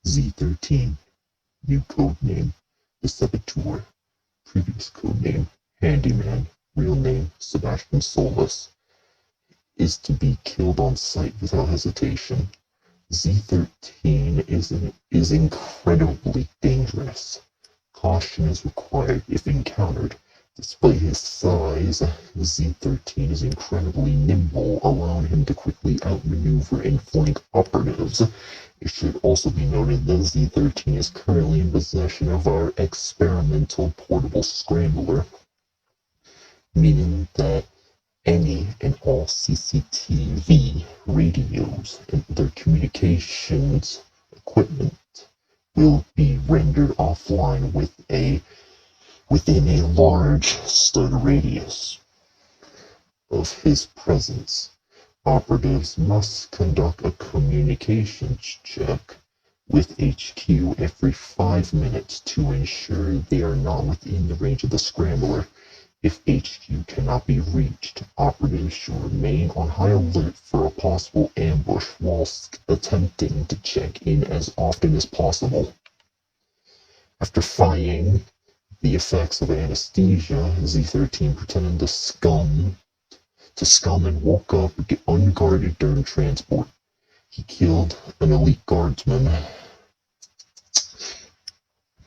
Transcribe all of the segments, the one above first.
Z13, new codename, the Saboteur, previous codename, Handyman, real name, Sebastian Solis, is to be killed on sight without hesitation. Z13 is incredibly dangerous. Caution is required if encountered. Despite his size, Z13 is incredibly nimble, allowing him to quickly outmaneuver and flank operatives. It should also be noted that Z13 is currently in possession of our experimental portable scrambler, meaning that any and all CCTV, radios, and other communications equipment will be rendered offline within a large stud radius of his presence. Operatives must conduct a communications check with HQ every 5 minutes to ensure they are not within the range of the scrambler. If HQ cannot be reached, operatives should remain on high alert for a possible ambush whilst attempting to check in as often as possible. After fighting the effects of anesthesia, Z13 pretended to scum and woke up unguarded during transport. He killed an elite guardsman,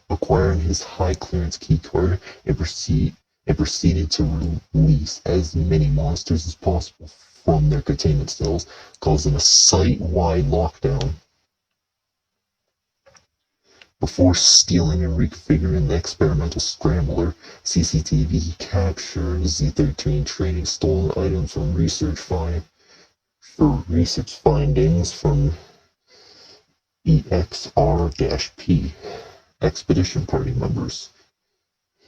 acquiring his high clearance keycard, and proceeded to release as many monsters as possible from their containment cells, causing a site-wide lockdown. Before stealing and reconfiguring the experimental scrambler, CCTV captured Z13 trading stolen items from research findings from EXR-P expedition party members.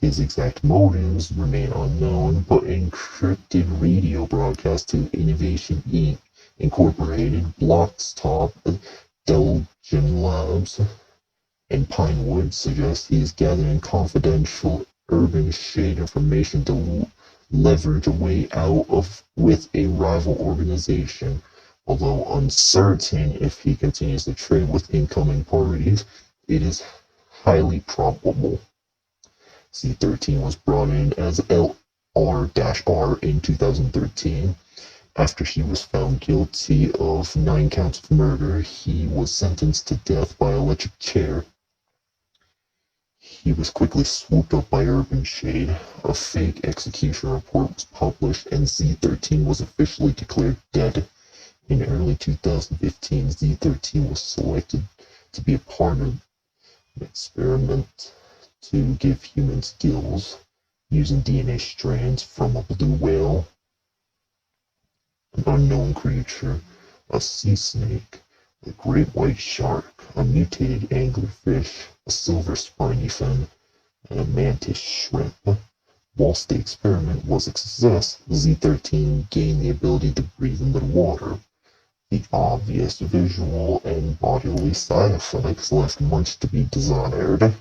His exact motives remain unknown, but encrypted radio broadcasts to Innovation Inc. Incorporated, Blockstop, Delgen Labs, and Pinewood suggest he is gathering confidential urban shade information to leverage a way out with a rival organization. Although uncertain if he continues to trade with incoming parties, it is highly probable. Z13 was brought in as LR-R in 2013. After he was found guilty of 9 counts of murder, he was sentenced to death by electric chair. He was quickly swooped up by Urban Shade. A fake execution report was published, and Z13 was officially declared dead. In early 2015, Z13 was selected to be a part of an experiment to give humans gills using DNA strands from a blue whale, an unknown creature, a sea snake, a great white shark, a mutated anglerfish, a silver spiny fin, and a mantis shrimp. Whilst the experiment was a success, Z13 gained the ability to breathe under the water. The obvious visual and bodily side effects left much to be desired.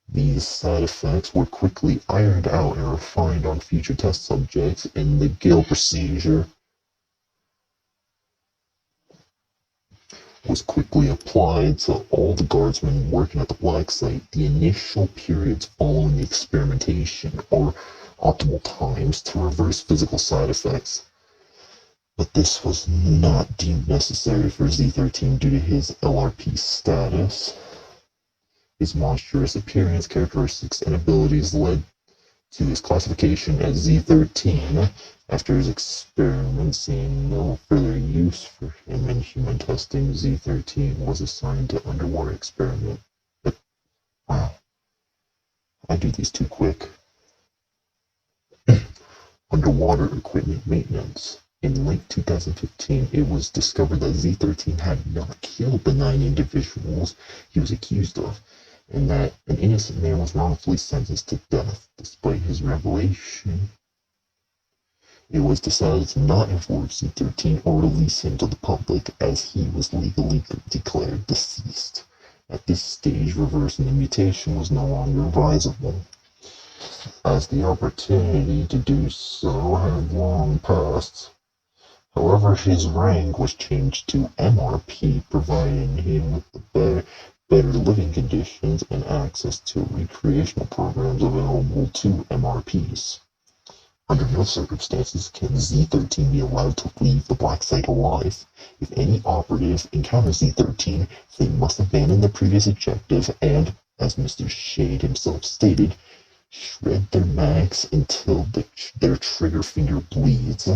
These side effects were quickly ironed out and refined on future test subjects, and the gill procedure was quickly applied to all the guardsmen working at the black site. The initial periods following the experimentation are optimal times to reverse physical side effects, but this was not deemed necessary for Z13 due to his LRP status. His monstrous appearance, characteristics, and abilities led to his classification as Z13. After his experiment seeing no further use for him in human testing, Z13 was assigned to underwater experiment. But, wow, I do these too quick. Underwater equipment maintenance. In late 2015, it was discovered that Z13 had not killed the 9 individuals he was accused of, and that an innocent man was wrongfully sentenced to death. Despite his revelation, it was decided to not enforce Z13 or release him to the public, as he was legally declared deceased. At this stage, reversing the mutation was no longer advisable, as the opportunity to do so had long passed. However, his rank was changed to MRP, providing him with the better living conditions, and access to recreational programs available to MRPs. Under no circumstances can Z13 be allowed to leave the black site alive. If any operative encounters Z13, they must abandon their previous objective and, as Mr. Shade himself stated, shred their mags until their trigger finger bleeds.